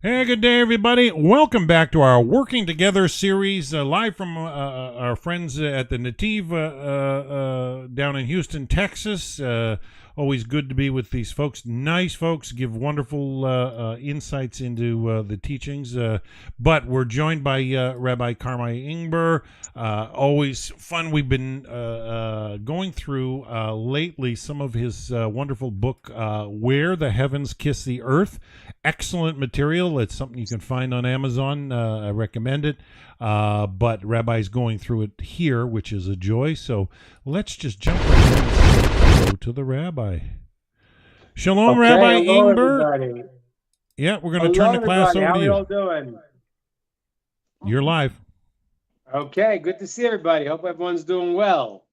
Hey, good day, everybody. Welcome back to our Working Together series, live from our friends at the Netiv down in Houston, Texas. Always good to be with these folks. Nice folks, give wonderful insights into the teachings. But we're joined by Rabbi Karmi Ingber. Always fun. We've been going through lately some of his wonderful book, Where the Heavens Kiss the Earth. Excellent material. It's something you can find on Amazon. I recommend it. But Rabbi's going through it here, which is a joy. So let's just jump right in and go to the Rabbi. Shalom, Okay, Rabbi hello Ingber. everybody. Yeah, we're going to turn Hello the class everybody. over How to are you all you. doing? You're live. Okay, good to see everybody. Hope everyone's doing well.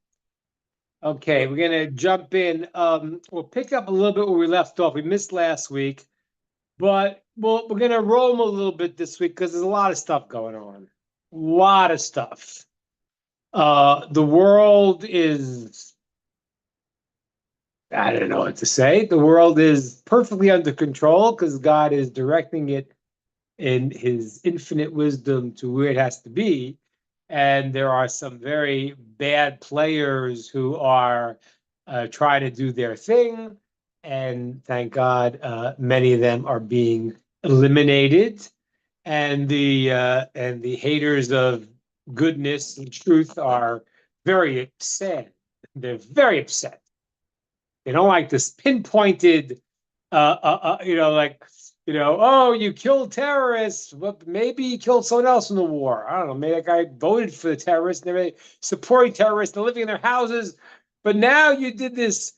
Okay, we're gonna jump in. We'll pick up a little bit where we left off. We missed last week, but we're gonna roll them a little bit this week because there's a lot of stuff going on. A lot of stuff. The world is, I don't know what to say. The world is perfectly under control because God is directing it in his infinite wisdom to where it has to be. And there are some very bad players who are trying to do their thing. And thank God, many of them are being eliminated. And the haters of goodness and truth are very upset. They're very upset. They don't like this pinpointed, like, oh, you killed terrorists. Well, maybe you killed someone else in the war. I don't know. Maybe that guy voted for the terrorists and they're supporting terrorists. They're living in their houses. But now you did this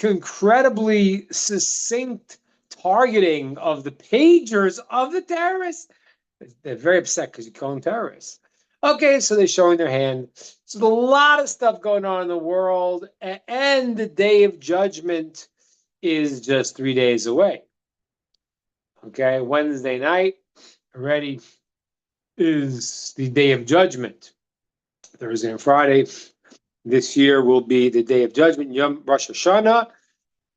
incredibly succinct targeting of the pagers of the terrorists. They're very upset because you're killing terrorists. Okay, so they're showing their hand. So there's a lot of stuff going on in the world, and the day of judgment is just 3 days away. Okay, Wednesday night already is the day of judgment. Thursday and Friday this year will be the day of judgment, Yom Rosh Hashanah.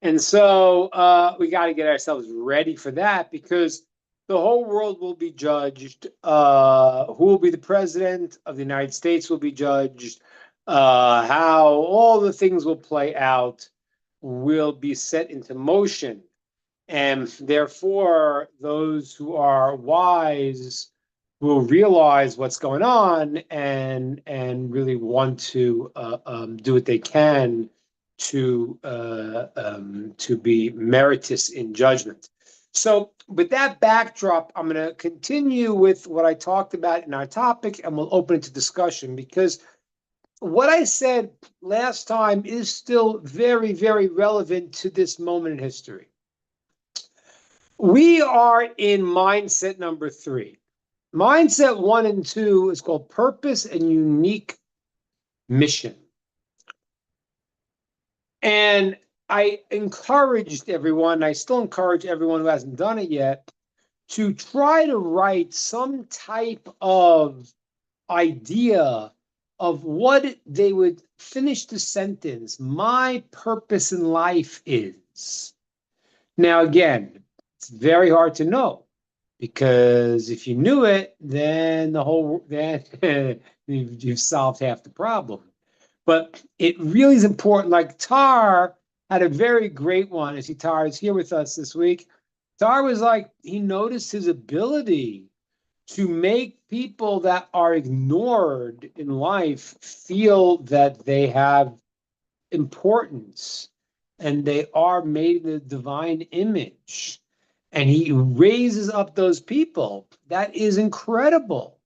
And so we got to get ourselves ready for that because the whole world will be judged. Who will be the president of the United States will be judged. How all the things will play out will be set into motion. And therefore, those who are wise will realize what's going on and really want to do what they can to be meritorious in judgment. So, with that backdrop, I'm going to continue with what I talked about in our topic, and we'll open it to discussion because what I said last time is still very, very relevant to this moment in history. We are in mindset number 3. Mindset 1 and 2 is called purpose and unique mission. And I encouraged everyone, I still encourage everyone who hasn't done it yet, to try to write some type of idea of what they would finish the sentence, my purpose in life is. Now, again, it's very hard to know because if you knew it, then you've solved half the problem. But it really is important. Like Tar had a very great one. As Tar is here with us this week. Tar was like, he noticed his ability to make people that are ignored in life feel that they have importance and they are made in the divine image. And he raises up those people. That is incredible.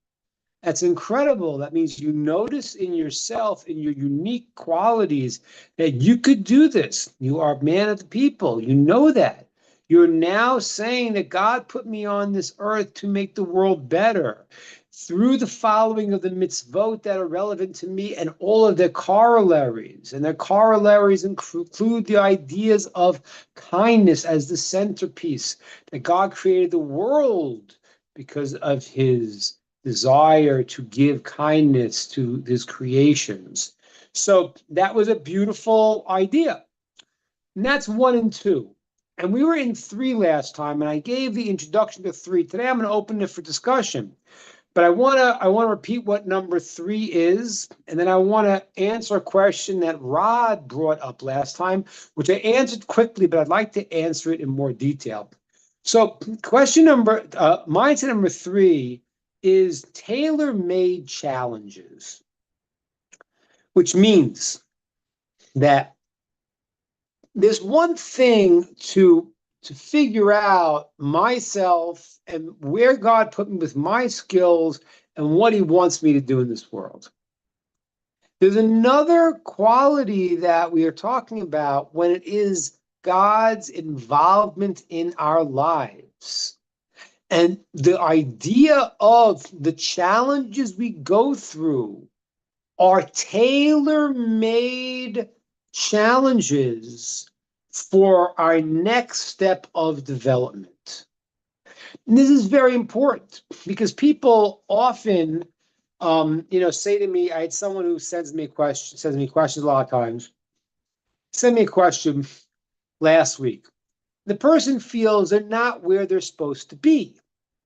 That's incredible. That means you notice in yourself, in your unique qualities, that you could do this. You are a man of the people. You know that. You're now saying that God put me on this earth to make the world better through the following of the mitzvot that are relevant to me and all of their corollaries. And their corollaries include the ideas of kindness as the centerpiece, that God created the world because of his desire to give kindness to his creations. So that was a beautiful idea. And that's 1 and 2. And we were in 3 last time, and I gave the introduction to 3. Today I'm going to open it for discussion. But I want to repeat what number 3 is, and then I want to answer a question that Rod brought up last time, which I answered quickly, but I'd like to answer it in more detail. So mindset number 3 is tailor-made challenges, which means that there's one thing to figure out myself and where God put me with my skills and what he wants me to do in this world. There's another quality that we are talking about when it is God's involvement in our lives. And the idea of the challenges we go through are tailor-made challenges for our next step of development. And this is very important because people often, say to me, I had someone who sends me questions a lot of times. Send me a question last week. The person feels they're not where they're supposed to be,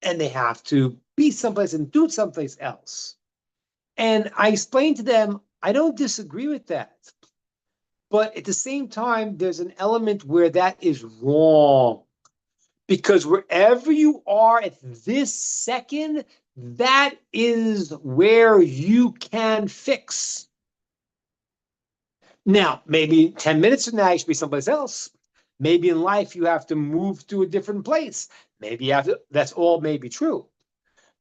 and they have to be someplace and do someplace else. And I explained to them, I don't disagree with that. But at the same time, there's an element where that is wrong. Because wherever you are at this second, that is where you can fix. Now, maybe 10 minutes from now, you should be someplace else. Maybe in life, you have to move to a different place. Maybe you have to, that's all may be true.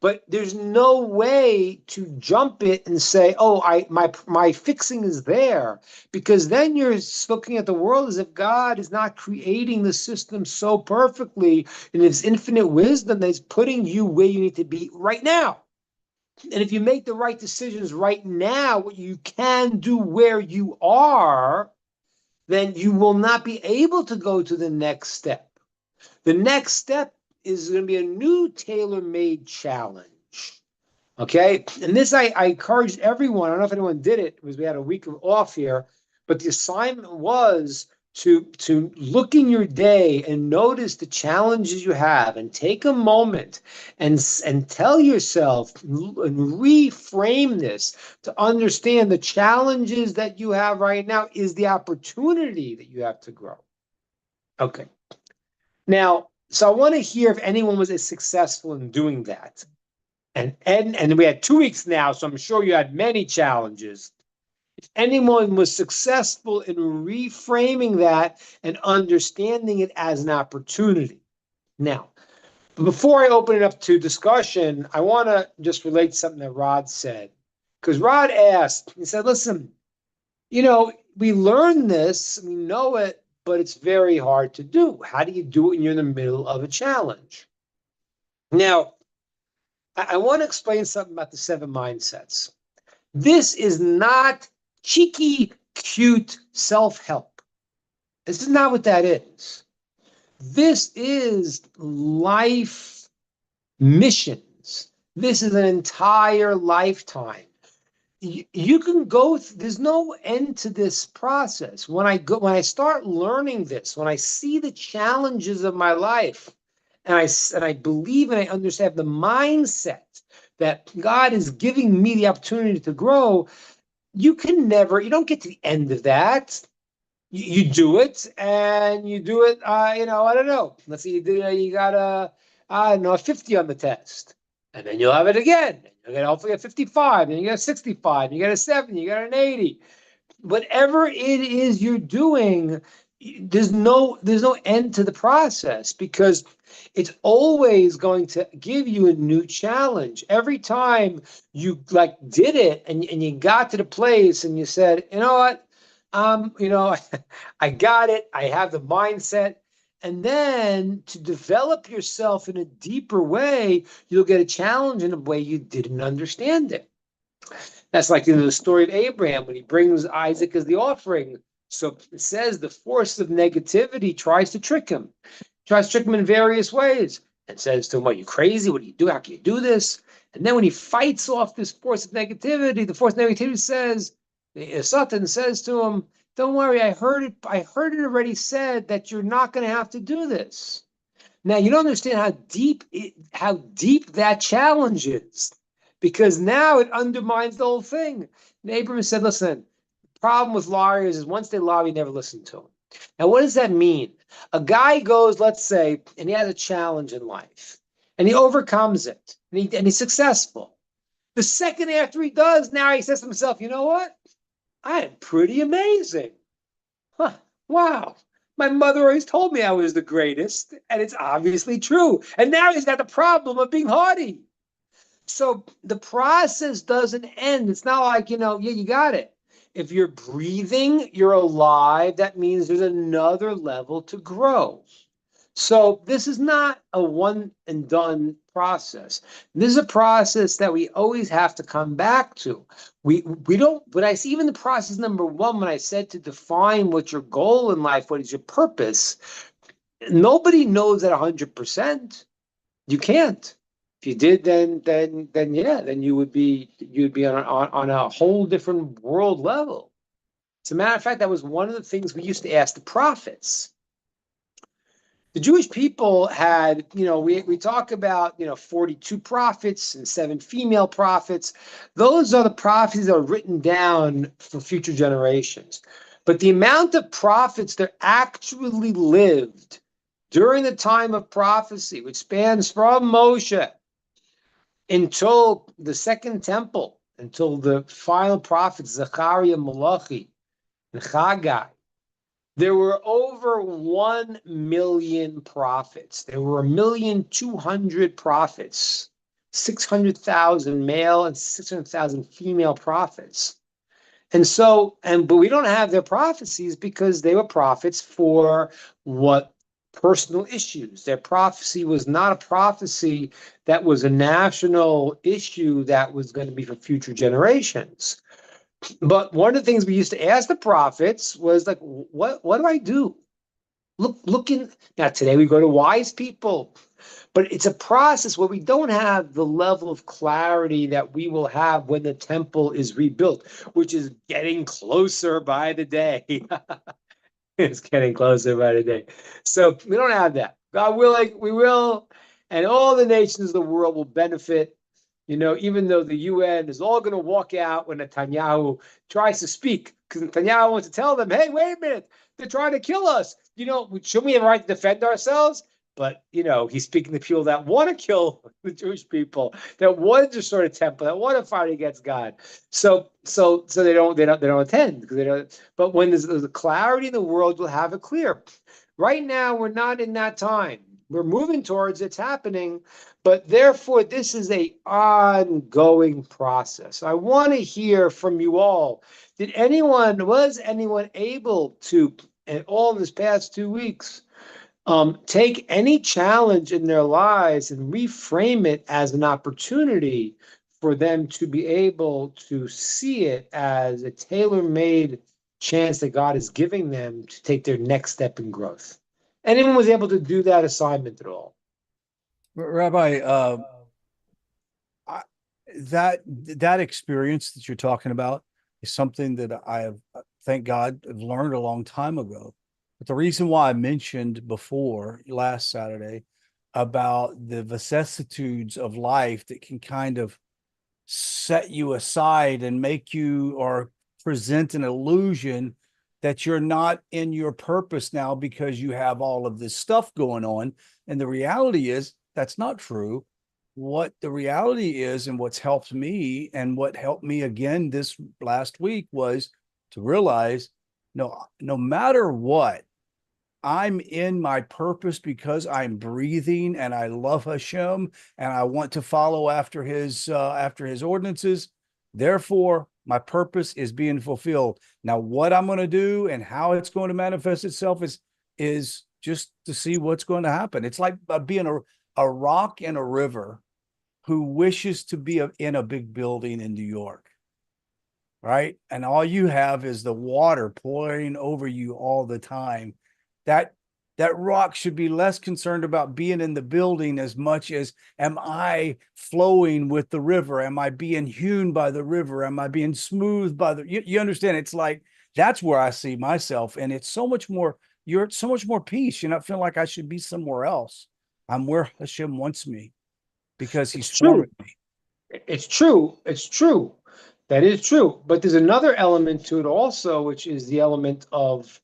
But there's no way to jump it and say, oh, my fixing is there. Because then you're looking at the world as if God is not creating the system so perfectly in his infinite wisdom that he's putting you where you need to be right now. And if you make the right decisions right now, what you can do where you are, then you will not be able to go to the next step. The next step is going to be a new tailor-made challenge. Okay? And this I encouraged everyone. I don't know if anyone did it because we had a week off here, but the assignment was to look in your day and notice the challenges you have and take a moment and tell yourself and reframe this to understand the challenges that you have right now is the opportunity that you have to grow. Okay. Now, so I want to hear if anyone was as successful in doing that. And we had 2 weeks now, so I'm sure you had many challenges. If anyone was successful in reframing that and understanding it as an opportunity. Now, before I open it up to discussion, I want to just relate to something that Rod said. Because Rod asked, he said, listen, we learn this, we know it, but it's very hard to do. How do you do it when you're in the middle of a challenge? Now, I want to explain something about the 7 mindsets. This is not cheeky, cute self-help. This is not what that is. This is life missions. This is an entire lifetime. You can go, there's no end to this process. When I start learning this, when I see the challenges of my life, and I believe and I understand the mindset that God is giving me the opportunity to grow, you don't get to the end of that. You do it, and you do it, I don't know. Let's say you got a 50 on the test. And then you'll have it again. You'll get hopefully a 55, then you get a 65, you get a 70, you get an 80. Whatever it is you're doing, there's no end to the process because it's always going to give you a new challenge. Every time you did it and you got to the place and you said, you know what, I got it. I have the mindset. And then to develop yourself in a deeper way, you'll get a challenge in a way you didn't understand it. That's like in the story of Abraham when he brings Isaac as the offering. So it says the force of negativity tries to trick him. Tries to trick him in various ways and says to him, "What, you crazy? What do you do? How can you do this?" And then when he fights off this force of negativity, the force of negativity says, Satan says to him, Don't worry, I heard it. I heard it already said that you're not going to have to do this. Now you don't understand how deep that challenge is, because now it undermines the whole thing. And Abraham said, "Listen, the problem with lawyers is once they lie, you never listen to them." Now, what does that mean? A guy goes, let's say, and he has a challenge in life, and he overcomes it, and he's successful. The second after he does, now he says to himself, "You know what? I am pretty amazing. Huh, wow. My mother always told me I was the greatest, and it's obviously true. And now he's got the problem of being haughty." So the process doesn't end. It's not like, yeah, you got it. If you're breathing, you're alive. That means there's another level to grow. So this is not a one and done process. This is a process that we always have to come back to. We don't, but I see even the process number one, when I said to define what's your goal in life, what is your purpose, nobody knows that 100%. You can't. If you did, then yeah, then you'd be on a whole different world level. As a matter of fact, that was one of the things we used to ask the prophets. The Jewish people had, we talk about, 42 prophets and 7 female prophets. Those are the prophecies that are written down for future generations. But the amount of prophets that actually lived during the time of prophecy, which spans from Moshe until the Second Temple, until the final prophets, Zechariah, Malachi, and Haggai, there were over 1 million prophets. There were 1,200,000 prophets, 600,000 male and 600,000 female prophets. But we don't have their prophecies because they were prophets for what personal issues. Their prophecy was not a prophecy that was a national issue that was going to be for future generations. But one of the things we used to ask the prophets was like, what do I do? Now today we go to wise people, but it's a process where we don't have the level of clarity that we will have when the temple is rebuilt, which is getting closer by the day. It's getting closer by the day. So we don't have that. God willing, we will, and all the nations of the world will benefit. Even though the UN is all going to walk out when Netanyahu tries to speak, because Netanyahu wants to tell them, hey, wait a minute, they're trying to kill us. Shouldn't we have a right to defend ourselves? But, he's speaking to people that want to kill the Jewish people, that want to destroy the temple, that want to fight against God. So they don't attend, because they don't. But when there's a clarity in the world, you'll have it clear. Right now, we're not in that time. We're moving towards it's happening, but therefore this is a ongoing process. I want to hear from you all. Was anyone able to, in all this past 2 weeks, take any challenge in their lives and reframe it as an opportunity for them to be able to see it as a tailor-made chance that God is giving them to take their next step in growth? Anyone was able to do that assignment at all? Rabbi, that experience that you're talking about is something that I have, thank God, have learned a long time ago. But the reason why I mentioned before last Saturday about the vicissitudes of life that can kind of set you aside and make you or present an illusion that you're not in your purpose now because you have all of this stuff going on. And the reality is that's not true. What the reality is, and what's helped me and what helped me again this last week, was to realize no matter what, I'm in my purpose because I'm breathing and I love Hashem and I want to follow after his ordinances. Therefore, my purpose is being fulfilled. Now, what I'm going to do and how it's going to manifest itself is just to see what's going to happen. It's like being a rock in a river who wishes to be in a big building in New York, right? And all you have is the water pouring over you all the time. That rock should be less concerned about being in the building as much as, am I flowing with the river? Am I being hewn by the river? Am I being smoothed by you understand? It's like That's where I see myself. And it's so much more, you're so much more peace. You're not feeling like I should be somewhere else. I'm where Hashem wants me because he's It's true. forming me. It's true. It's true. That is true. But there's another element to it also, which is the element of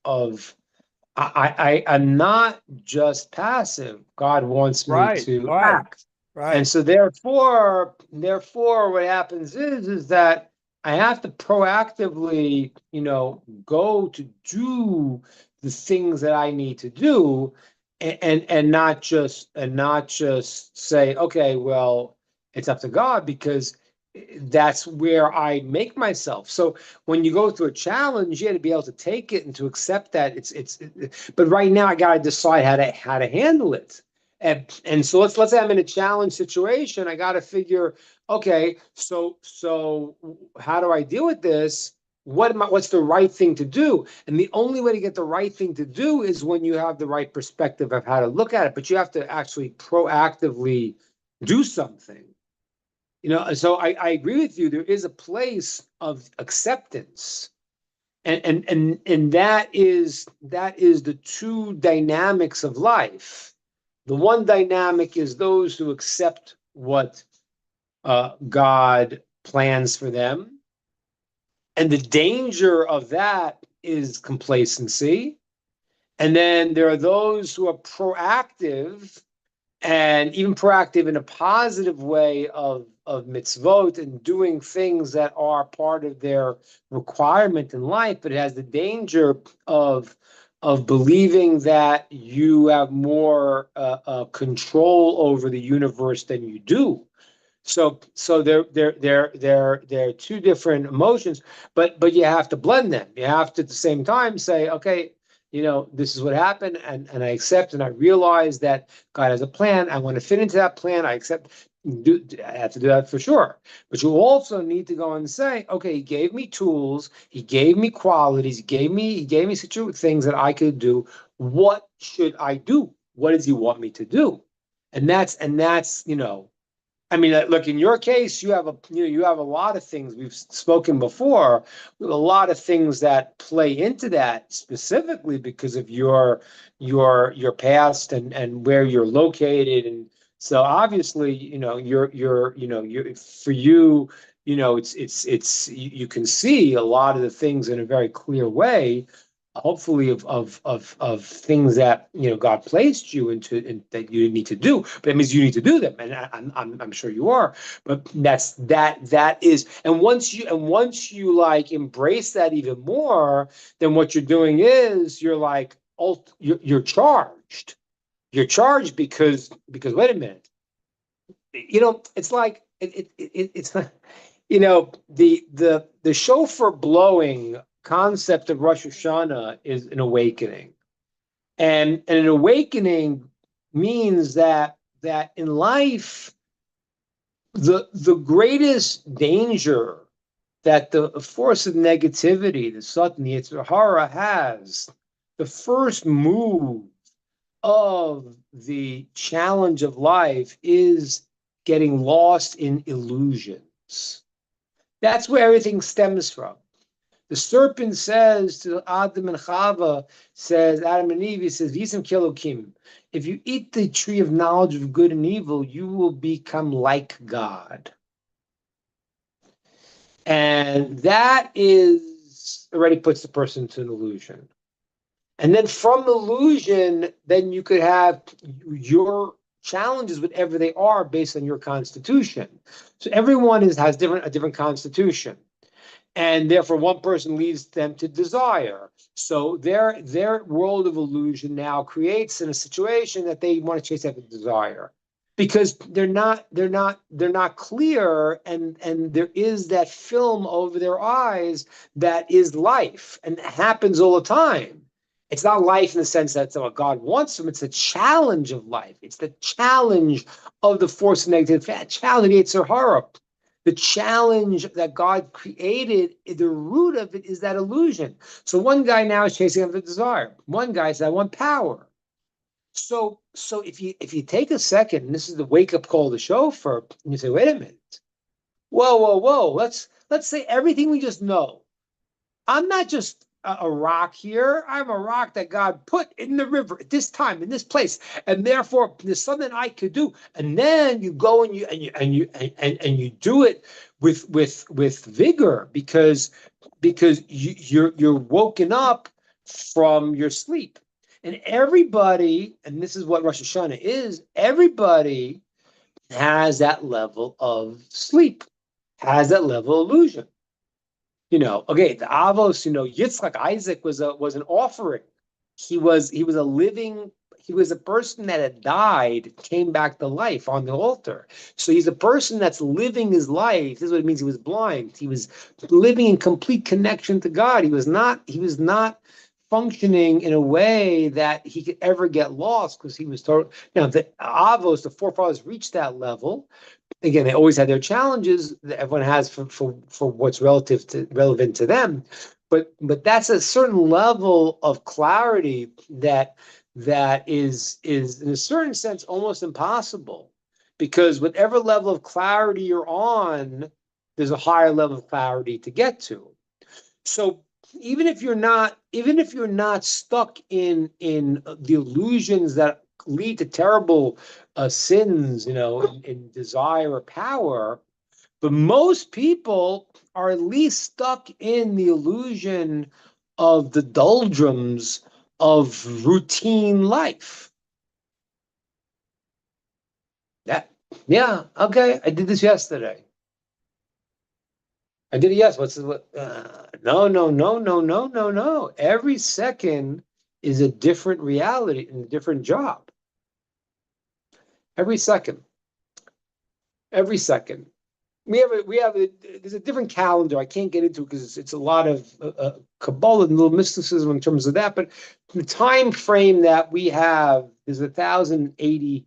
I'm not just passive. God wants me Right. to Right. act. And Right. so therefore what happens is that I have to proactively, go to do the things that I need to do, and not just say, okay, well, it's up to God, because that's where I make myself. So when you go through a challenge, you got to be able to take it and to accept that but right now I got to decide how to handle it. And so let's say I'm in a challenge situation. I got to figure, okay, so how do I deal with this? What's the right thing to do? And the only way to get the right thing to do is when you have the right perspective of how to look at it. But you have to actually proactively do something. So I agree with you. There is a place of acceptance, and that is the two dynamics of life. The one dynamic is those who accept what God plans for them, and the danger of that is complacency. And then there are those who are proactive, and even proactive in a positive way of mitzvot and doing things that are part of their requirement in life, but it has the danger of believing that you have more control over the universe than you do. So they're two different emotions, but you have to blend them. You have to at the same time say, okay, this is what happened, and I accept, and I realize that God has a plan. I want to fit into that plan. I accept. I have to do that for sure. But you also need to go and say, okay, He gave me tools. He gave me qualities. He gave me such things that I could do. What should I do? What does He want me to do? And that's. I mean, look, in your case, you have a lot of things. We've spoken before, a lot of things that play into that, specifically because of your past and where you're located. And so obviously, you're for you, you can see a lot of the things in a very clear way, hopefully of things that God placed you into, and that you need to do. But that means you need to do them, and I'm sure you are. But that is, and once you like embrace that even more, then what you're doing is you're like you're charged. You're charged because wait a minute, it's like it's not, the shofar blowing concept of Rosh Hashanah is an awakening, and an awakening means that in life, the greatest danger that the force of negativity, the Satan, the Yetzer Hara has, the first move of the challenge of life is getting lost in illusions. That's where everything stems from. The serpent says to Adam and Chava, says, Adam and Eve, he says, Visam Kelokim, if you eat the tree of knowledge of good and evil, you will become like God. And that already puts the person into an illusion. And then from illusion, then you could have your challenges, whatever they are, based on your constitution. So everyone has a different constitution. And therefore, one person leads them to desire. So their world of illusion now creates in a situation that they want to chase after desire, because they're not clear, and there is that film over their eyes that is life, and it happens all the time. It's not life in the sense that it's what God wants them. It's the challenge of life. It's the challenge of the force of negative, challenge of Yetzer Hara. The challenge that God created, the root of it is that illusion. So one guy now is chasing after desire. One guy says, I want power. So if you take a second, and this is the wake-up call of the shofar, and you say, wait a minute, whoa. Let's say everything we just know. I'm not just a rock here. I'm a rock that God put in the river at this time, in this place, and therefore there's something I could do. And then you go and you do it with vigor because you're woken up from your sleep. And everybody, and this is what Rosh Hashanah is, everybody has that level of sleep, has that level of illusion. Okay, the Avos, Yitzchak, Isaac was an offering. He was a person that had died, came back to life on the altar. So he's a person that's living his life. This is what it means. He was blind. He was living in complete connection to God. He was not functioning in a way that he could ever get lost because he was told. The Avos, the forefathers, reached that level. Again, they always had their challenges that everyone has for what's relevant to them, but that's a certain level of clarity that is in a certain sense almost impossible, because whatever level of clarity you're on, there's a higher level of clarity to get to. So even if you're not stuck in the illusions that lead to terrible sins, in desire or power, but most people are at least stuck in the illusion of the doldrums of routine life. Yeah, okay, I did this yesterday. I did it. Yes. No. Every second is a different reality and a different job. Every second. There's a different calendar. I can't get into it because it's a lot of Kabbalah and little mysticism in terms of that. But the time frame that we have is 1,080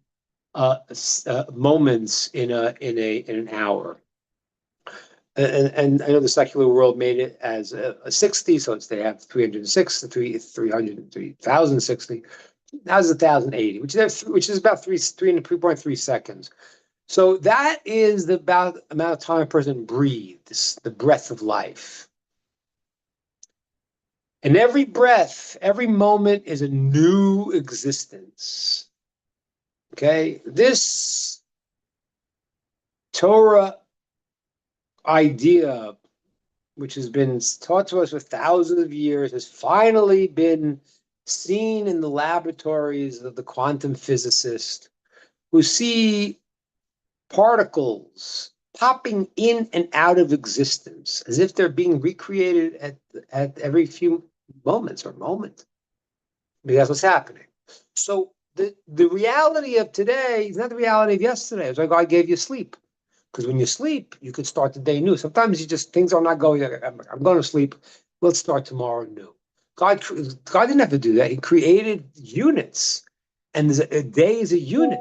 moments in an hour. And I know the secular world made it as a 60, so they have 306, 3,060. That was 1,080, which is about 3.3 seconds. So that is about the amount of time a person breathes, the breath of life. And every breath, every moment is a new existence. Okay, this Torah idea, which has been taught to us for thousands of years, has finally been seen in the laboratories of the quantum physicist, who see particles popping in and out of existence as if they're being recreated at every few moments or moment. Because that's what's happening. So the reality of today is not the reality of yesterday. It's like God gave you sleep. Because when you sleep, you could start the day new. Sometimes things are not going. I'm going to sleep. Let's start tomorrow new. God didn't have to do that. He created units, and a day is a unit.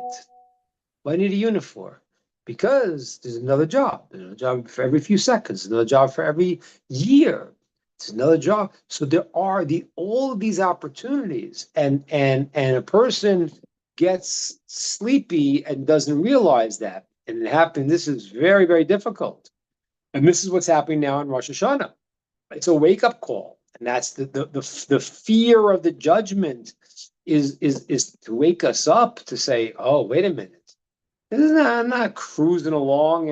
What do you need a unit for? Because there's another job. There's another job for every few seconds. There's another job for every year. There's another job. So there are all of these opportunities, and a person gets sleepy and doesn't realize that. And it happened. This is very, very difficult. And this is what's happening now in Rosh Hashanah. It's a wake-up call. And that's the fear of the judgment is to wake us up to say, oh, wait a minute. I'm not cruising along,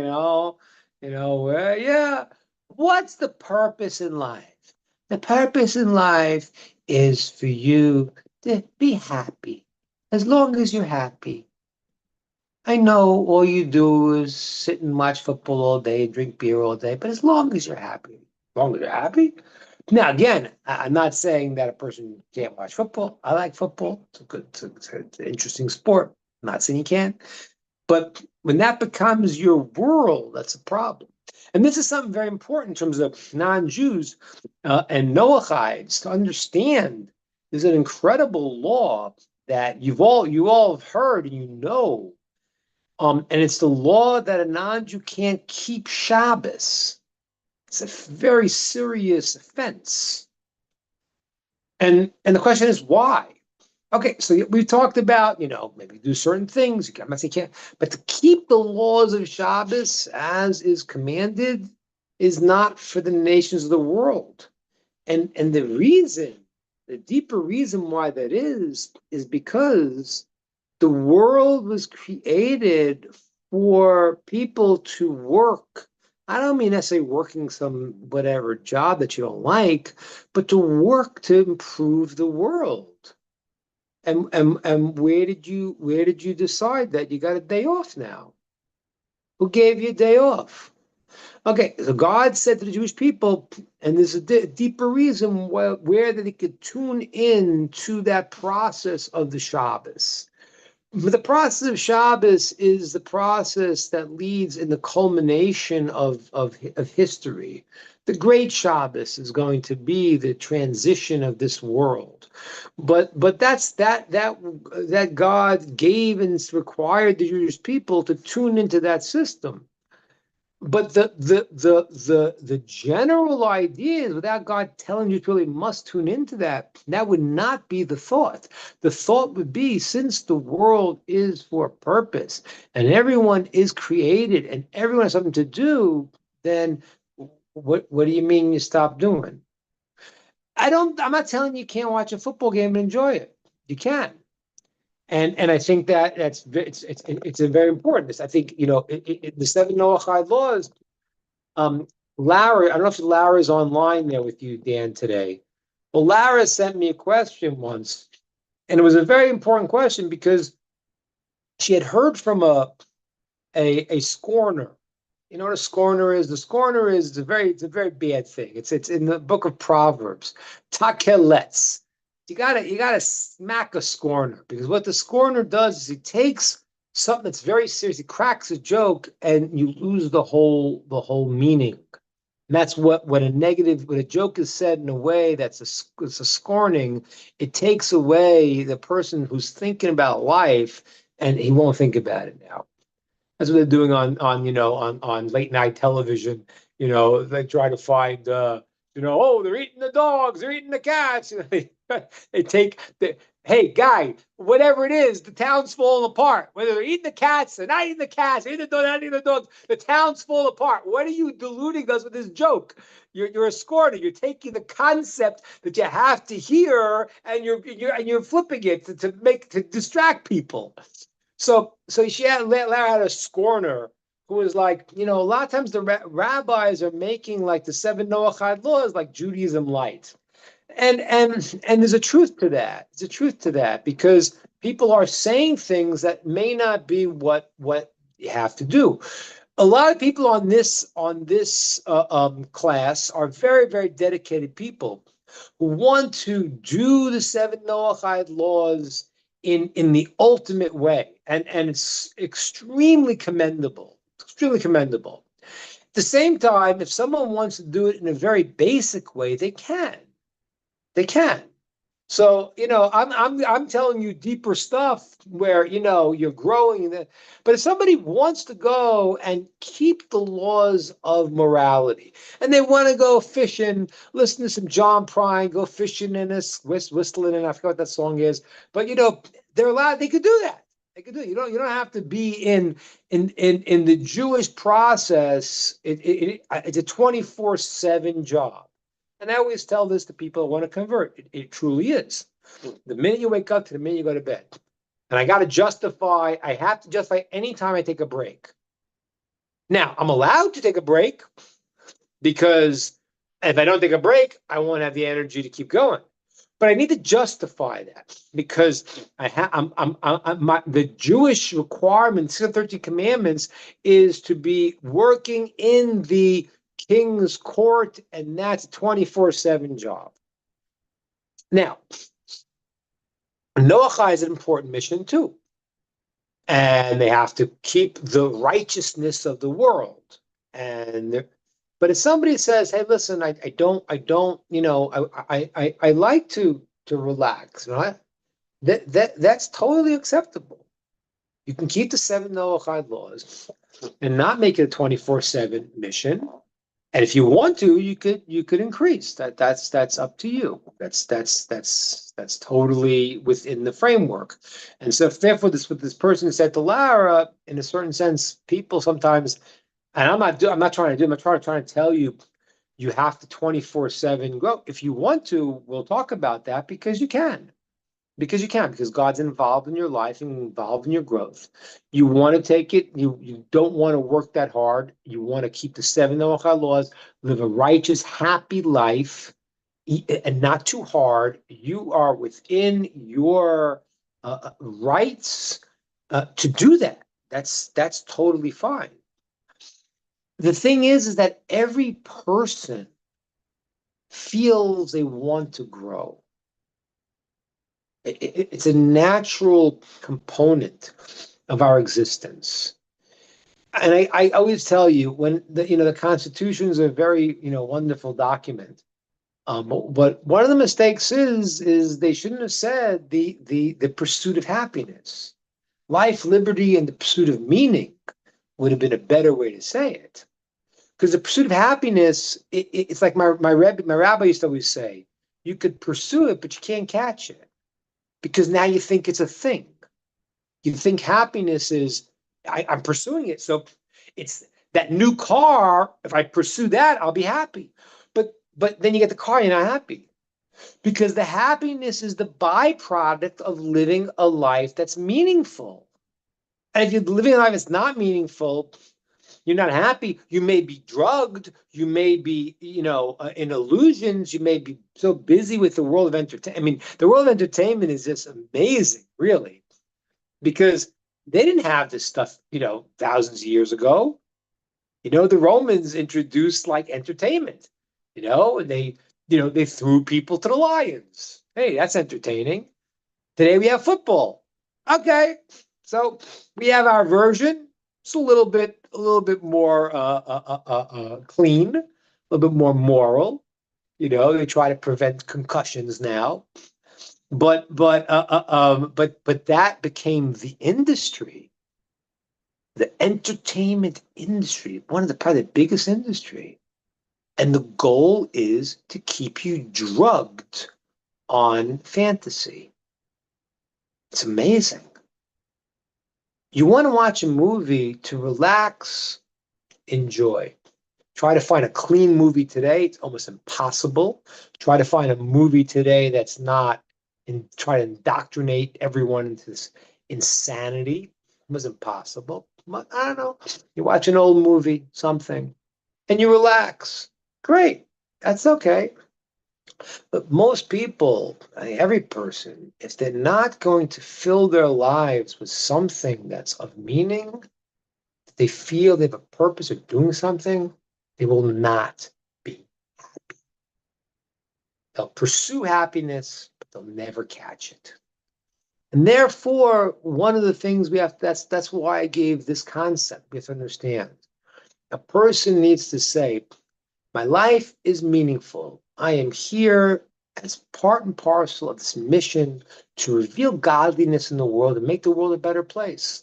yeah. What's the purpose in life? The purpose in life is for you to be happy. As long as you're happy. I know all you do is sit and watch football all day, drink beer all day, but as long as you're happy. As long as you're happy. Now, again, I'm not saying that a person can't watch football. I like football. It's an interesting sport. I'm not saying you can't. But when that becomes your world, that's a problem. And this is something very important in terms of non-Jews and Noachites to understand. There's an incredible law that you all have heard and you know. And it's the law that a non-Jew can't keep Shabbos. It's a very serious offense. And the question is why? Okay, so we've talked about, maybe do certain things. I'm not saying you can't, but to keep the laws of Shabbos as is commanded is not for the nations of the world. And the reason, the deeper reason why that is because the world was created for people to work. I don't mean necessarily working some whatever job that you don't like, but to work to improve the world. And where did you decide that you got a day off now? Who gave you a day off? Okay, so God said to the Jewish people, and there's a deeper reason where that he could tune in to that process of the Shabbos. But the process of Shabbos is the process that leads in the culmination of history. The great Shabbos is going to be the transition of this world. But that's that God gave and required the Jewish people to tune into that system. But the general idea is without God telling you to really must tune into that, that would not be the thought. The thought would be, since the world is for a purpose and everyone is created and everyone has something to do, then what do you mean you stop doing? I'm not telling you can't watch a football game and enjoy it. You can. And I think that it's a very important. I think the seven Noahide laws. Lara, I don't know if Lara is online there with you, Dan, today. Well, Lara sent me a question once, and it was a very important question because she had heard from a scorner. You know what a scorner is? The scorner is it's a very bad thing. It's in the book of Proverbs. Takelets. You gotta smack a scorner, because what the scorner does is he takes something that's very serious, he cracks a joke, and you lose the whole meaning. And that's when a joke is said in a way it's a scorning, it takes away the person who's thinking about life, and he won't think about it now. That's what they're doing on late night television. They try to find oh, they're eating the dogs, they're eating the cats. They take the hey guy, whatever it is, the town's falling apart. Whether they're eating the cats, they're not eating the cats, they're eating the dogs, not eating the dogs, the town's falling apart. What are you deluding us with this joke? You're a scorner. You're taking the concept that you have to hear, and you're flipping it to distract people. So she had Lara had a scorner who was like, a lot of times the rabbis are making like the seven Noahide laws like Judaism light. And there's a truth to that. There's a truth to that, because people are saying things that may not be what you have to do. A lot of people on this class are very, very dedicated people who want to do the seven Noahide laws in the ultimate way, and it's extremely commendable. Extremely commendable. At the same time, if someone wants to do it in a very basic way, they can. They can. So, I'm telling you deeper stuff where, you're growing. But if somebody wants to go and keep the laws of morality, and they want to go fishing, listen to some John Prine, go fishing in this, whistling, and I forgot what that song is. But, they're allowed, they could do that. They could do it. You don't have to be in the Jewish process. It's a 24/7 job. And I always tell this to people who want to convert. It truly is. The minute you wake up to the minute you go to bed. And I have to justify anytime I take a break. Now, I'm allowed to take a break, because if I don't take a break, I won't have the energy to keep going. But I need to justify that, because the Jewish requirement, 613 commandments, is to be working in the king's court, and that's a 24/7 job. Now, Noachai is an important mission too, and they have to keep the righteousness of the world. But if somebody says, "Hey, listen, I don't, I like to relax," right? That's totally acceptable. You can keep the seven Noachai laws and not make it a 24/7 mission. And if you want to, you could increase that. That's up to you. That's totally within the framework. And so therefore, what this person said to Lara, in a certain sense, people sometimes, and I'm not trying to do. I'm trying to tell you, you have to 24/7 go. If you want to, we'll talk about that because you can. Because God's involved in your life and involved in your growth. You want to take it, you don't want to work that hard. You want to keep the 7 Noachah laws, live a righteous, happy life, and not too hard. You are within your rights to do that. That's totally fine. The thing is that every person feels they want to grow. It's a natural component of our existence. And I always tell you, when the Constitution is a very wonderful document. But one of the mistakes is they shouldn't have said the pursuit of happiness. Life, liberty, and the pursuit of meaning would have been a better way to say it. Because the pursuit of happiness, it's like my rabbi used to always say, you could pursue it, but you can't catch it. Because now you think it's a thing. You think happiness is, I'm pursuing it. So it's that new car. If I pursue that, I'll be happy. But then you get the car, you're not happy. Because the happiness is the byproduct of living a life that's meaningful. And if you're living a life that's not meaningful, you're not happy. You may be drugged. You may be, in illusions. You may be so busy with the world of entertainment. I mean, the world of entertainment is just amazing, really, because they didn't have this stuff, thousands of years ago. The Romans introduced like entertainment. They threw people to the lions. Hey, that's entertaining. Today we have football. Okay, so we have our version. It's a little bit more clean, a little bit more moral. They try to prevent concussions now, but that became the industry, the entertainment industry, one of probably the biggest industry, and the goal is to keep you drugged on fantasy. It's amazing. You want to watch a movie to relax, enjoy. Try to find a clean movie today. It's almost impossible. Try to find a movie today that's not, and try to indoctrinate everyone into this insanity. It was impossible. I don't know. You watch an old movie, something, and you relax. Great. That's okay. But most people, every person, if they're not going to fill their lives with something that's of meaning, they feel they have a purpose of doing something, they will not be happy. They'll pursue happiness, but they'll never catch it. And therefore, one of the things we have, that's why I gave this concept, we have to understand. A person needs to say, my life is meaningful. I am here as part and parcel of this mission to reveal godliness in the world and make the world a better place.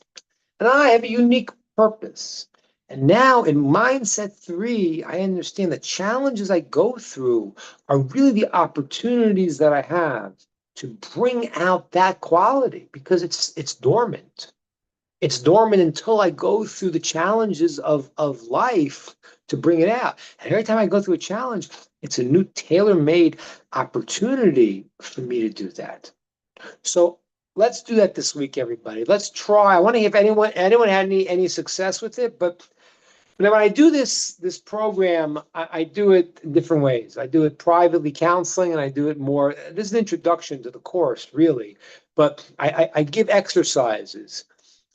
And I have a unique purpose. And now in mindset 3, I understand the challenges I go through are really the opportunities that I have to bring out that quality, because it's dormant. It's dormant until I go through the challenges of life to bring it out. And every time I go through a challenge, it's a new tailor-made opportunity for me to do that. So let's do that this week, everybody. Let's try. I want to hear if anyone had any success with it. But when I do this program, I do it in different ways. I do it privately counseling, and I do it more. This is an introduction to the course, really. But I give exercises.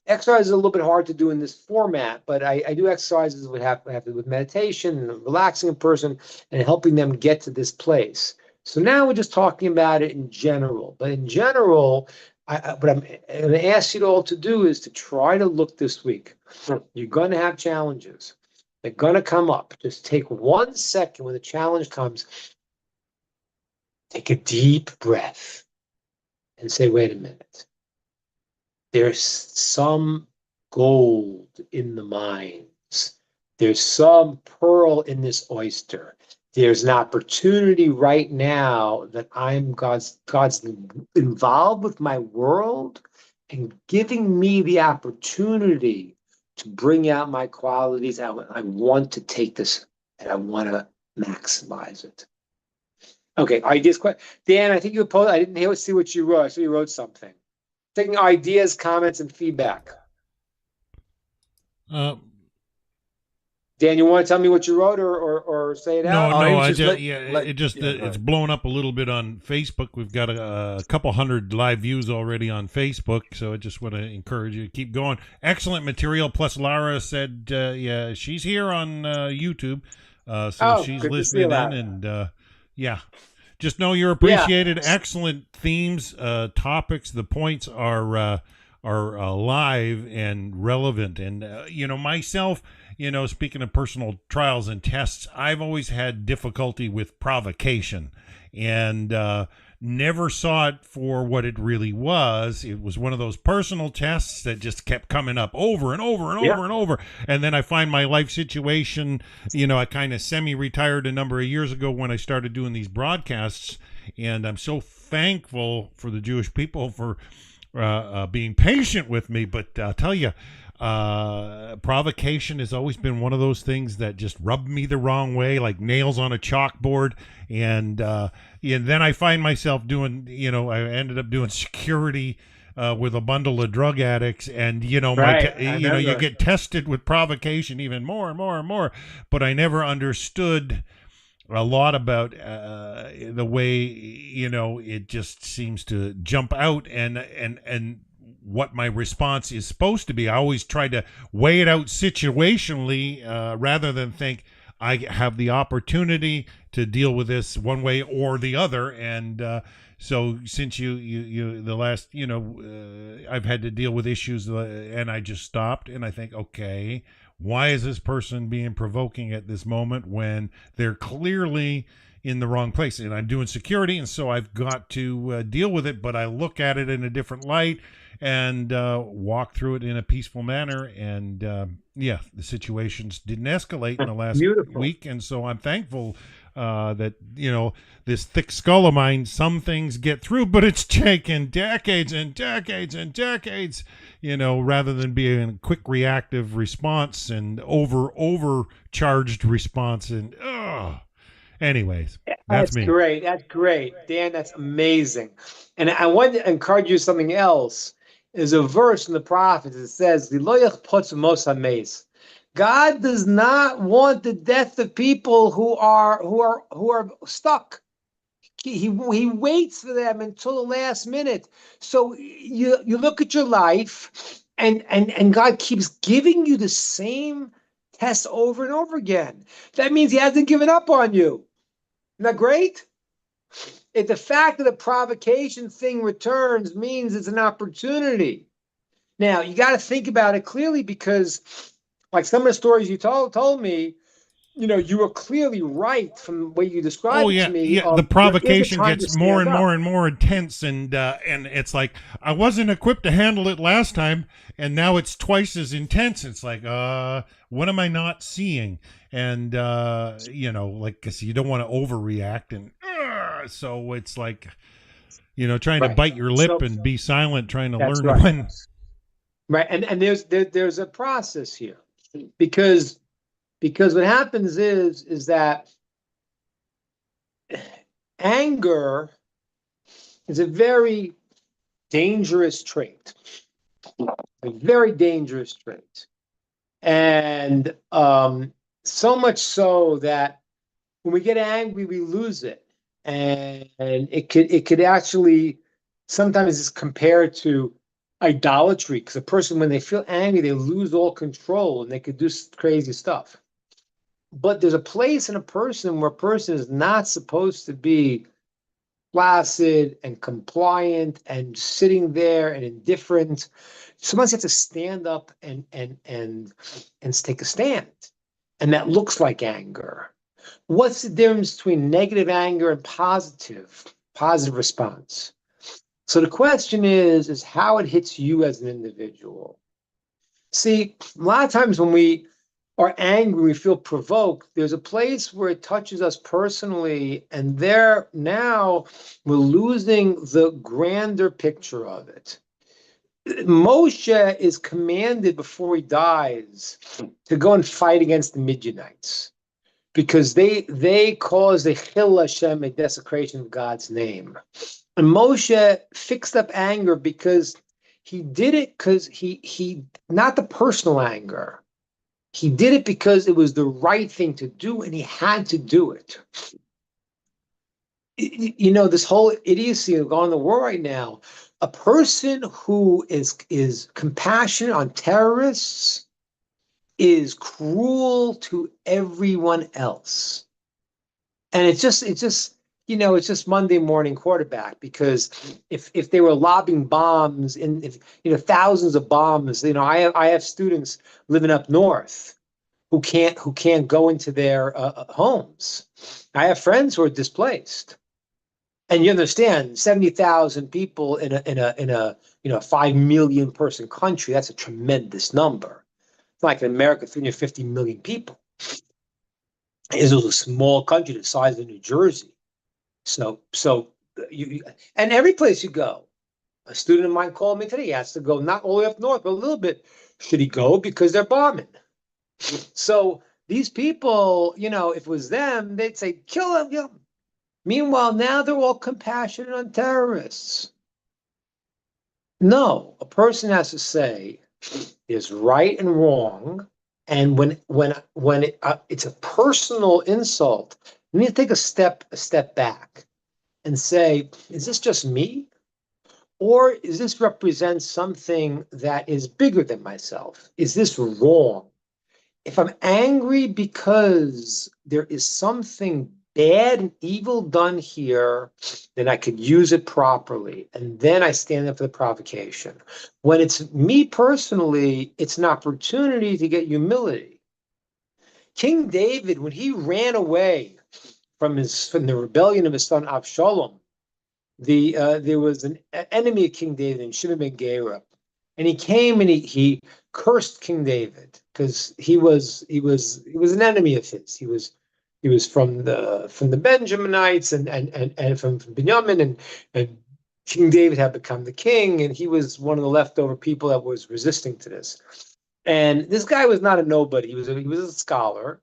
Exercise is a little bit hard to do in this format, but I do exercises that have to do with meditation and relaxing a person and helping them get to this place. So now we're just talking about it in general. But in general, what I'm going to ask you all to do is to try to look this week. You're going to have challenges. They're going to come up. Just take 1 second when the challenge comes. Take a deep breath and say, wait a minute. There's some gold in the mines. There's some pearl in this oyster. There's an opportunity right now that God's involved with my world and giving me the opportunity to bring out my qualities. I want to take this and I want to maximize it. Okay, ideas. Dan, I think you posed. I didn't see what you wrote. I saw you wrote something. Taking ideas, comments, and feedback. Uh, Dan, you want to tell me what you wrote, or say it out? he no, was I just just, let- yeah, let- it just yeah, go it's ahead. blown up a little bit on Facebook. We've got a couple hundred live views already on Facebook, so I just want to encourage you to keep going. Excellent material. Plus, Lara said, yeah, she's here on YouTube, so she's Good to see you, listening in, Lara. and yeah. Just know you're appreciated. Excellent themes, topics. The points are live and relevant. And myself, speaking of personal trials and tests, I've always had difficulty with provocation, and never saw it for what it really was. It was one of those personal tests that just kept coming up over and over and over and over. And then I find my life situation, I kind of semi-retired a number of years ago when I started doing these broadcasts. And I'm so thankful for the Jewish people for being patient with me. But I'll tell you, provocation has always been one of those things that just rubbed me the wrong way, like nails on a chalkboard. And then I find myself doing, I ended up doing security with a bundle of drug addicts, and you get tested with provocation even more and more and more. But I never understood a lot about the way it just seems to jump out and what my response is supposed to be. I always try to weigh it out situationally rather than think I have the opportunity to deal with this one way or the other. And so since you the last, I've had to deal with issues and I just stopped and I think, okay, why is this person being provoking at this moment when they're clearly in the wrong place? And I'm doing security, and so I've got to deal with it, but I look at it in a different light and walk through it in a peaceful manner. And the situations didn't escalate in the last week, and so I'm thankful that this thick skull of mine, some things get through, but it's taken decades and decades and decades, rather than being a quick reactive response and overcharged response. And anyways, that's me. Great. That's great, Dan. That's amazing. And I want to encourage you something else. There's a verse in the prophets that says, God does not want the death of people who are stuck. He waits for them until the last minute. So you look at your life, and God keeps giving you the same test over and over again. That means He hasn't given up on you. Isn't that great? The fact that the provocation thing returns means it's an opportunity. Now, you got to think about it clearly, because like some of the stories you told me, you were clearly right from the way you described it to me. Yeah, the provocation gets more and more and more intense, and it's like I wasn't equipped to handle it last time, and now it's twice as intense. It's like, what am I not seeing? And because you don't want to overreact, and so it's like, trying to bite your lip and be silent, trying to learn when. Right, and there's a process here, because what happens is that anger is a very dangerous trait, and so much so that when we get angry, we lose it, and it could actually sometimes is compared to idolatry, because a person, when they feel angry, they lose all control and they could do crazy stuff. But there's a place in a person where a person is not supposed to be placid and compliant and sitting there and indifferent. Sometimes you have to stand up and take a stand, and that looks like anger. What's the difference between negative anger and positive response? So the question is how it hits you as an individual. See, a lot of times when we are angry, we feel provoked, there's a place where it touches us personally, and there now we're losing the grander picture of it. Moshe is commanded before he dies to go and fight against the Midianites. because they caused a chil Hashem, a desecration of God's name. And Moshe fixed up anger because he did it because he not the personal anger. He did it because it was the right thing to do and he had to do it. You know, this whole idiocy going on in the world right now, a person who is compassionate on terrorists is cruel to everyone else. And it's just, you know, it's just Monday morning quarterback, because if they were lobbing bombs if you know, thousands of bombs, you know, I have students living up north who can't go into their homes. I have friends who are displaced. And you understand, 70,000 people in a you know, 5 million person country, that's a tremendous number. It's like in America, 350 million people. Israel's a small country the size of New Jersey. So and every place you go, a student of mine called me today. He has to go not all the way up north, but a little bit. Should he go? Because they're bombing. So these people, you know, if it was them, they'd say, kill them, kill them. Meanwhile, now they're all compassionate on terrorists. No, a person has to say is right and wrong. And when it's a personal insult, you need to take a step back and say, is this just me? Or is this represent something that is bigger than myself? Is this wrong? If I'm angry because there is something bad and evil done here, then I could use it properly. And then I stand up for the provocation. When it's me personally, it's an opportunity to get humility. King David, when he ran away from the rebellion of his son Absalom, there was an enemy of King David named Shimon ben Gera, and he came and he cursed King David because he was an enemy of his. He was from the Benjaminites and from Benjamin, and King David had become the king, and he was one of the leftover people that was resisting to this. And this guy was not a nobody. He was a scholar.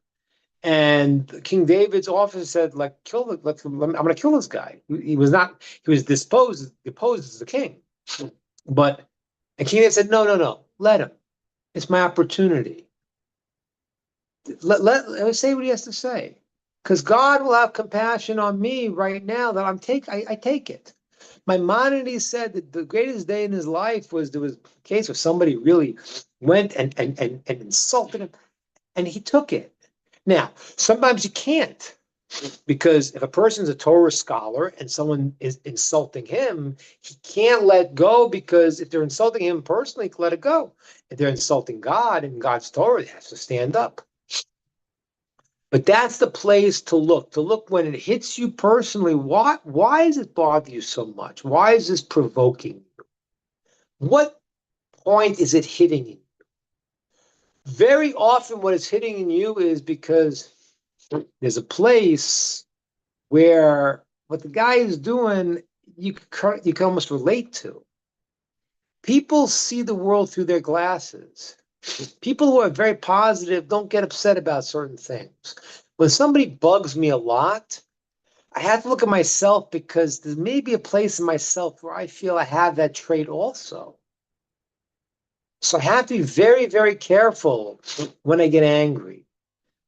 And King David's officer said, like, I'm going to kill this guy. He was deposed as the king. And King David said, no, let him. It's my opportunity. Let him say what he has to say. Because God will have compassion on me right now that I take it. Maimonides said that the greatest day in his life was there was a case where somebody really went and insulted him, and he took it. Now, sometimes you can't, because if a person's a Torah scholar and someone is insulting him, he can't let go, because if they're insulting him personally, he can let it go. If they're insulting God and God's Torah, he has to stand up. But that's the place to look when it hits you personally. Why does it bother you so much? Why is this provoking you? What point is it hitting you? Very often what is hitting in you is because there's a place where what the guy is doing, you can almost relate to. People see the world through their glasses. People who are very positive don't get upset about certain things. When somebody bugs me a lot, I have to look at myself, because there may be a place in myself where I feel I have that trait also. So I have to be very, very careful when I get angry.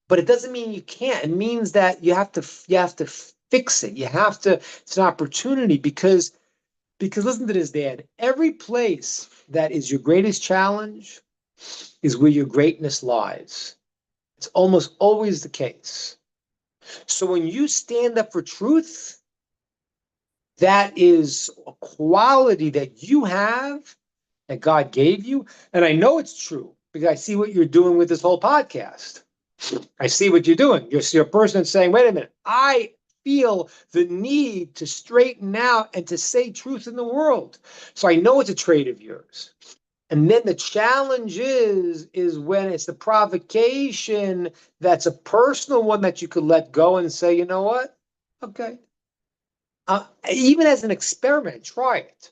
But it doesn't mean you can't. It means that you have to fix it. It's an opportunity, because listen to this, Dad. Every place that is your greatest challenge is where your greatness lies. It's almost always the case. So when you stand up for truth, that is a quality that you have, that God gave you. And I know it's true because I see what you're doing with this whole podcast. I see what you're doing. You're a person saying, wait a minute, I feel the need to straighten out and to say truth in the world. So I know it's a trait of yours. And then the challenge is when it's the provocation that's a personal one that you could let go and say, you know what? Okay. Even as an experiment, try it.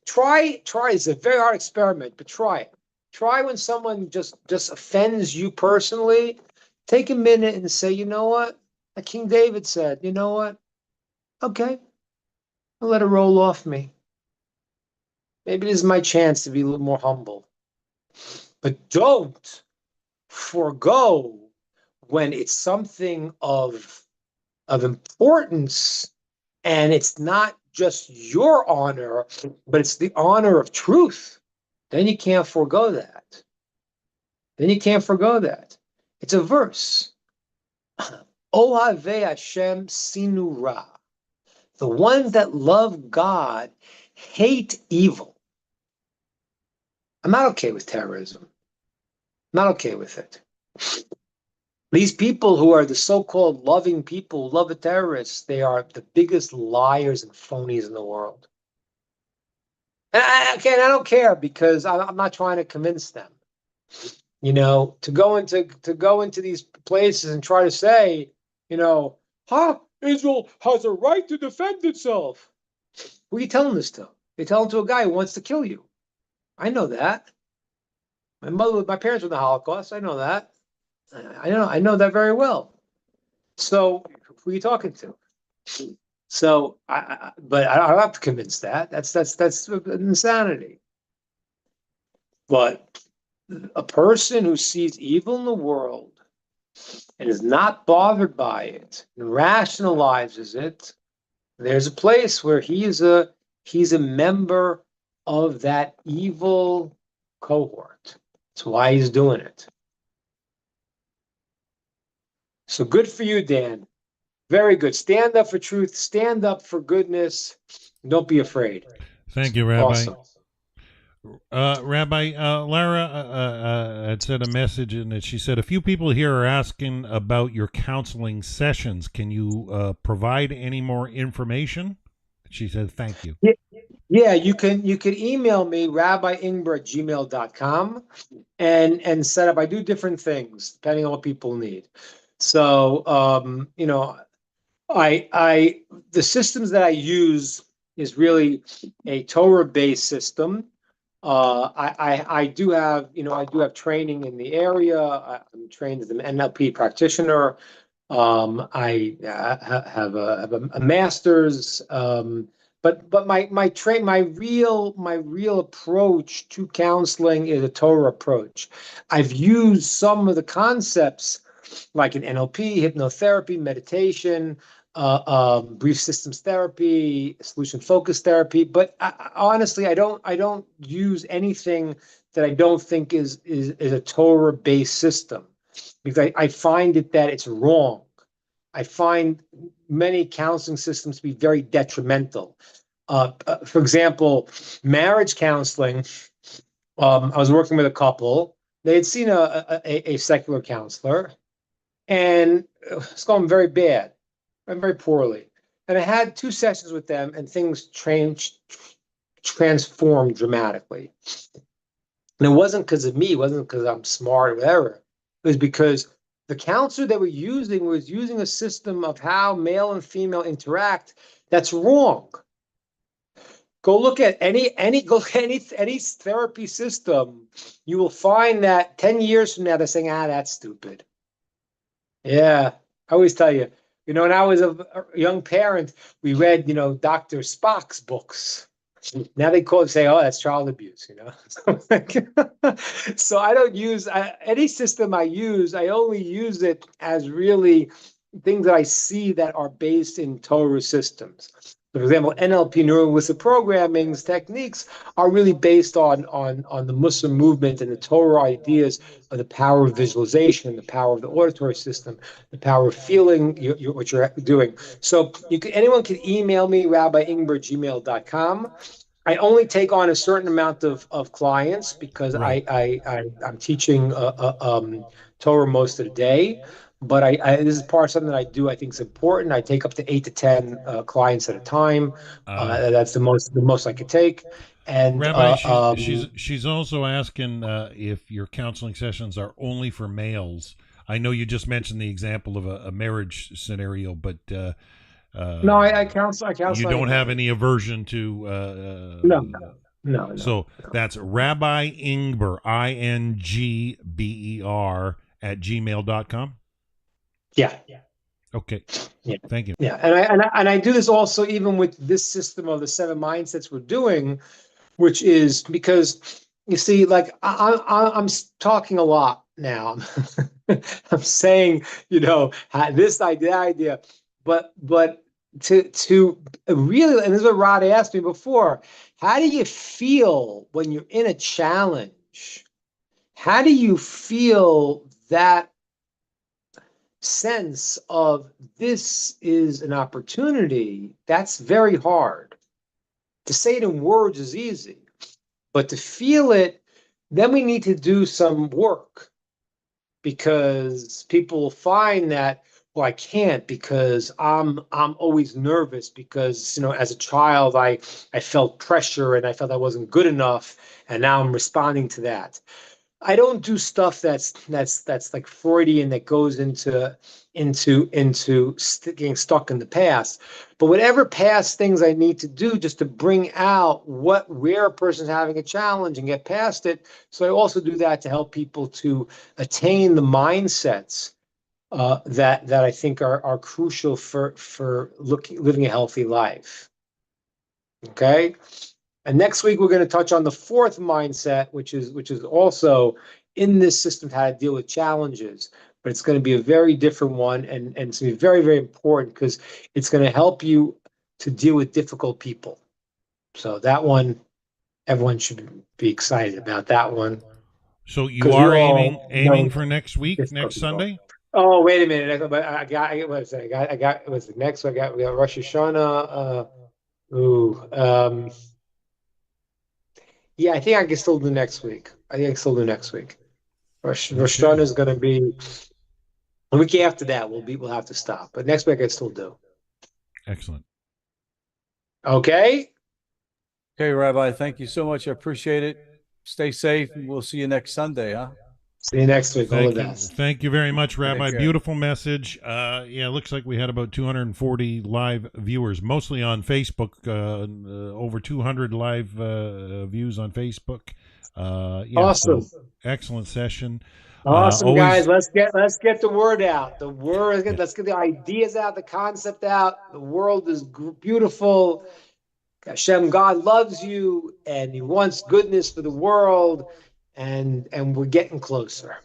Try. It's a very hard experiment, but try it. Try when someone just offends you personally. take a minute and say, you know what? Like King David said, you know what? Okay, I'll let it roll off me. Maybe this is my chance to be a little more humble. But don't forego when it's something of importance, and it's not just your honor, but it's the honor of truth. Then you can't forego that. Then you can't forego that. It's a verse. Ohave Hashem sinu ra. The ones that love God hate evil. I'm not okay with terrorism. I'm not okay with it. These people who are the so-called loving people who love the terrorists, they are the biggest liars and phonies in the world. And I don't care because I'm not trying to convince them. You know, to go into these places and try to say, you know, Israel has a right to defend itself. Who are you telling this to? You're telling to a guy who wants to kill you. I know that. My parents were in the Holocaust. I know that. I know that very well. So who are you talking to? So but I don't have to convince that. That's insanity. But a person who sees evil in the world and is not bothered by it and rationalizes it, there's a place where he's a member of that evil cohort. That's why he's doing it. So good for you, Dan. Very good. Stand up for truth. Stand up for goodness. Don't be afraid. Thank you, Rabbi. Awesome. Rabbi, Lara had sent a message in that she said, a few people here are asking about your counseling sessions. Can you provide any more information? She said, thank you. Yeah, you can email me, rabbiingber@gmail.com, and set up. I do different things depending on what people need. So, you know, the systems that I use is really a Torah-based system. I do have, I do have training in the area. I'm trained as an NLP practitioner. I have a master's. But my real approach to counseling is a Torah approach. I've used some of the concepts like in NLP, hypnotherapy, meditation, brief systems therapy, solution focused therapy. But honestly, I don't use anything that I don't think is a Torah based system, because I find that it's wrong. I find many counseling systems to be very detrimental. For example, marriage counseling. I was working with a couple. They had seen a secular counselor, and it's going very bad, and very poorly. And I had 2 sessions with them, and things transformed dramatically. And it wasn't because of me. It wasn't because I'm smart or whatever. It was because the counselor they were using was using a system of how male and female interact that's wrong. Go look at any therapy system. You will find that 10 years from now they're saying, that's stupid. Yeah, I always tell you, when I was a young parent, we read, Dr. Spock's books. Now they say, oh, that's child abuse, So I don't use any system I use. I only use it as really things that I see that are based in Torah systems. For example, NLP, neuro-linguistic programming techniques, are really based on the Muslim movement and the Torah ideas of the power of visualization, the power of the auditory system, the power of feeling what you're doing. So anyone can email me, rabbiingber@gmail.com. I only take on a certain amount of clients because Right. I'm teaching Torah most of the day. But this is part of something that I do. I think is important. I take up to 8 to 10 clients at a time. That's the most I could take. And Rabbi, she's also asking if your counseling sessions are only for males. I know you just mentioned the example of a marriage scenario, but no, I counsel. You don't have any aversion to No. So that's Rabbi Ingber, INGBER @gmail.com. Yeah. Okay. Yeah. Thank you. Yeah. And I do this also even with this system of the 7 mindsets we're doing, which is because you see, like I'm talking a lot now. I'm saying, this idea, that idea, but to really, and this is what Rod asked me before, how do you feel when you're in a challenge? How do you feel that sense of this is an opportunity? That's very hard. To say it in words is easy, but to feel it, then we need to do some work, because people find that, well, I can't because I'm always nervous because, as a child I felt pressure and I felt I wasn't good enough, and now I'm responding to that. I don't do stuff that's like Freudian, that goes into getting stuck in the past. But whatever past things I need to do just to bring out where a person's having a challenge and get past it. So I also do that to help people to attain the mindsets that I think are crucial for living a healthy life. Okay. And next week we're going to touch on the 4th mindset, which is also in this system, how to deal with challenges. But it's going to be a very different one, and it's going to be very, very important because it's going to help you to deal with difficult people. So that one, everyone should be excited about that one. So you 'Cause we are all aiming know for next week, difficult next people. Sunday? Oh, wait a minute! But what was it? I got was it next? We got Rosh Hashanah. Yeah, I think I can still do next week. I think I can still do next week. Rosh Hashanah is going to be the week after that. We'll have to stop, but next week I can still do. Excellent. Okay. Okay, Rabbi, thank you so much. I appreciate it. Stay safe, and we'll see you next Sunday, huh? See you next week. All the Thank you. best. Thank you very much, Rabbi. care. Beautiful message. Yeah, it looks like we had about 240 live viewers, mostly on Facebook. Over 200 live views on Facebook. Yeah, Awesome. So excellent session. Awesome, always- guys. Let's get the word out. Let's get the ideas out, the concept out. The world is beautiful. Hashem, God loves you, and He wants goodness for the world, and we're getting closer.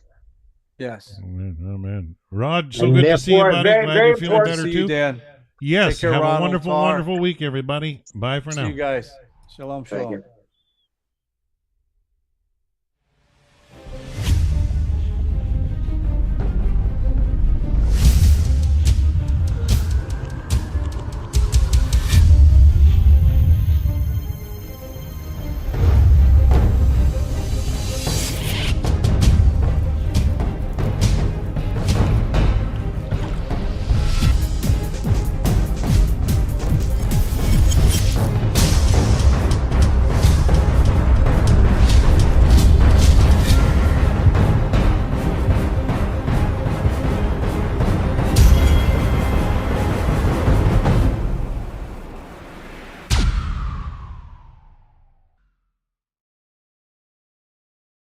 Yes. Oh, man. Rod, so And good to see you, therefore, buddy. very, Glad very you're feeling important. better See too. you, Dan. Yes. Take care, Have a Ronald, wonderful, Tar. wonderful week, everybody. Bye for See now. you guys. Shalom, Thank shalom. you.